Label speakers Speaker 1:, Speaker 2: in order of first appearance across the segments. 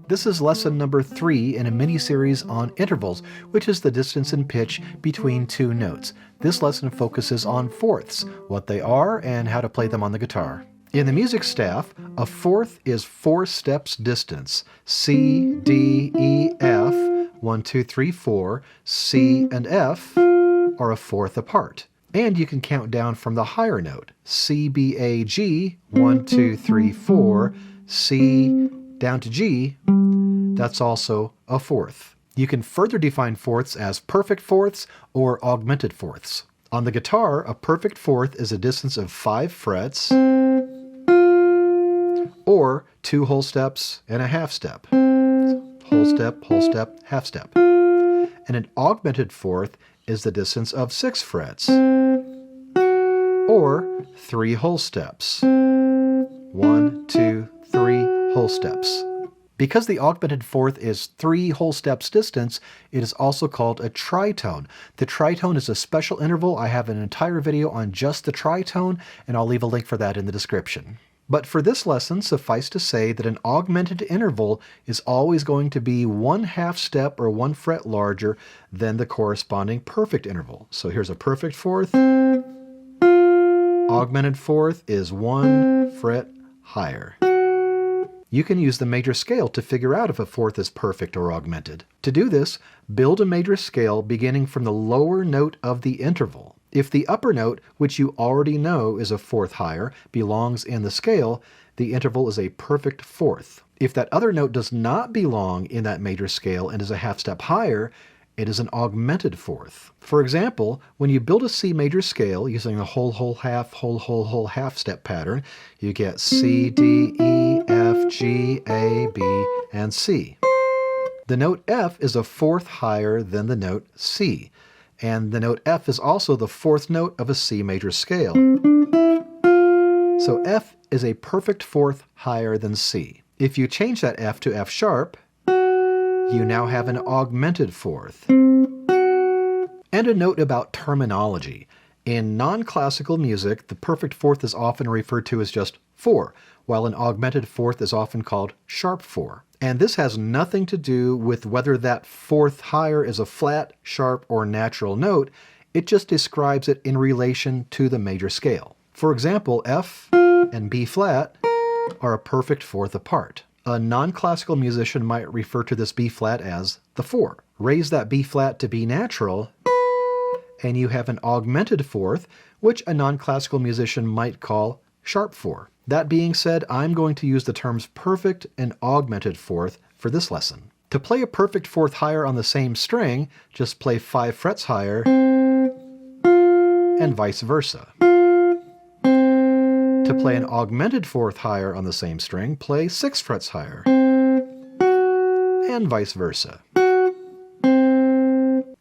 Speaker 1: This is lesson number 3 in a mini-series on intervals, which is the distance in pitch between two notes. This lesson focuses on fourths, what they are, and how to play them on the guitar. In the music staff, a fourth is 4 steps distance. C, D, E, F, 1, 2, 3, 4, C and F are a fourth apart. And you can count down from the higher note. C, B, A, G, 1, 2, 3, 4, C down to G, that's also a fourth. You can further define fourths as perfect fourths or augmented fourths. On the guitar, a perfect fourth is a distance of 5 frets, or 2 whole steps and a half step. Whole step, half step. And an augmented fourth is the distance of 6 frets, or 3 whole steps. 1, 2, 3 whole steps. Because the augmented fourth is 3 whole steps distance, it is also called a tritone. The tritone is a special interval. I have an entire video on just the tritone, and I'll leave a link for that in the description. But for this lesson, suffice to say that an augmented interval is always going to be 1 half step or 1 fret larger than the corresponding perfect interval. So here's a perfect fourth. Augmented fourth is 1 fret higher. You can use the major scale to figure out if a fourth is perfect or augmented. To do this, build a major scale beginning from the lower note of the interval. If the upper note, which you already know is a fourth higher, belongs in the scale, the interval is a perfect fourth. If that other note does not belong in that major scale and is a half step higher, it is an augmented fourth. For example, when you build a C major scale using the whole, whole, half step pattern, you get C, D, E, F, G, A, B, and C. The note F is a fourth higher than the note C, and the note F is also the 4th note of a C major scale. So F is a perfect fourth higher than C. If you change that F to F sharp, you now have an augmented fourth. And a note about terminology. In non-classical music, the perfect fourth is often referred to as just 4, while an augmented fourth is often called sharp 4. And this has nothing to do with whether that fourth higher is a flat, sharp, or natural note. It just describes it in relation to the major scale. For example, F and B flat are a perfect fourth apart. A non-classical musician might refer to this B flat as the 4. Raise that B flat to B natural, and you have an augmented fourth, which a non-classical musician might call sharp 4. That being said, I'm going to use the terms perfect and augmented fourth for this lesson. To play a perfect fourth higher on the same string, just play 5 frets higher, and vice versa. To play an augmented fourth higher on the same string, play 6 frets higher, and vice versa.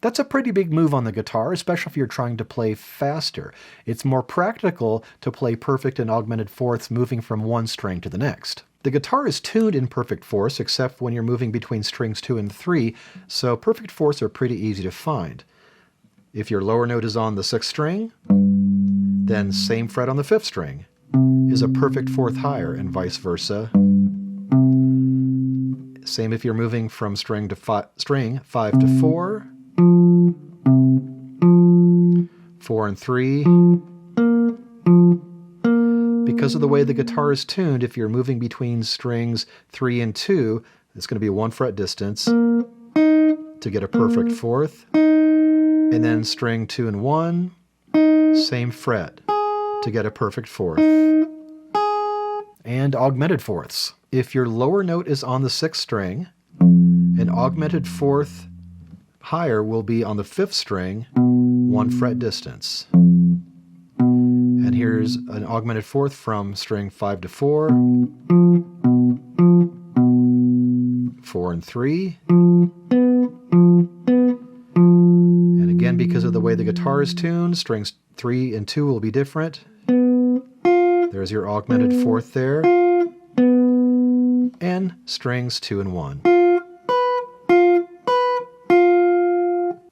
Speaker 1: That's a pretty big move on the guitar, especially if you're trying to play faster. It's more practical to play perfect and augmented fourths moving from one string to the next. The guitar is tuned in perfect fourths, except when you're moving between strings 2 and 3, so perfect fourths are pretty easy to find. If your lower note is on the 6th string, then same fret on the 5th string is a perfect fourth higher, and vice versa. Same if you're moving from string 5 to 4, 4 and 3. Because of the way the guitar is tuned, if you're moving between strings 3 and 2, it's going to be a 1 fret distance to get a perfect fourth. And then string 2 and 1, same fret to get a perfect fourth. And augmented fourths. If your lower note is on the 6th string, an augmented fourth higher will be on the 5th string, 1 fret distance. And here's an augmented fourth from string 5 to 4, 4 and 3. And again, because of the way the guitar is tuned, strings 3 and 2 will be different. There's your augmented fourth there. And strings 2 and 1.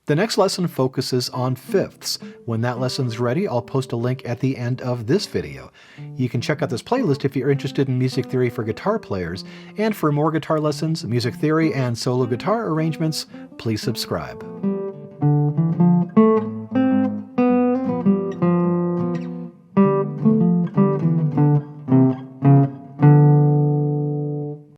Speaker 1: The next lesson focuses on fifths. When that lesson's ready, I'll post a link at the end of this video. You can check out this playlist if you're interested in music theory for guitar players, and for more guitar lessons, music theory, and solo guitar arrangements, please subscribe.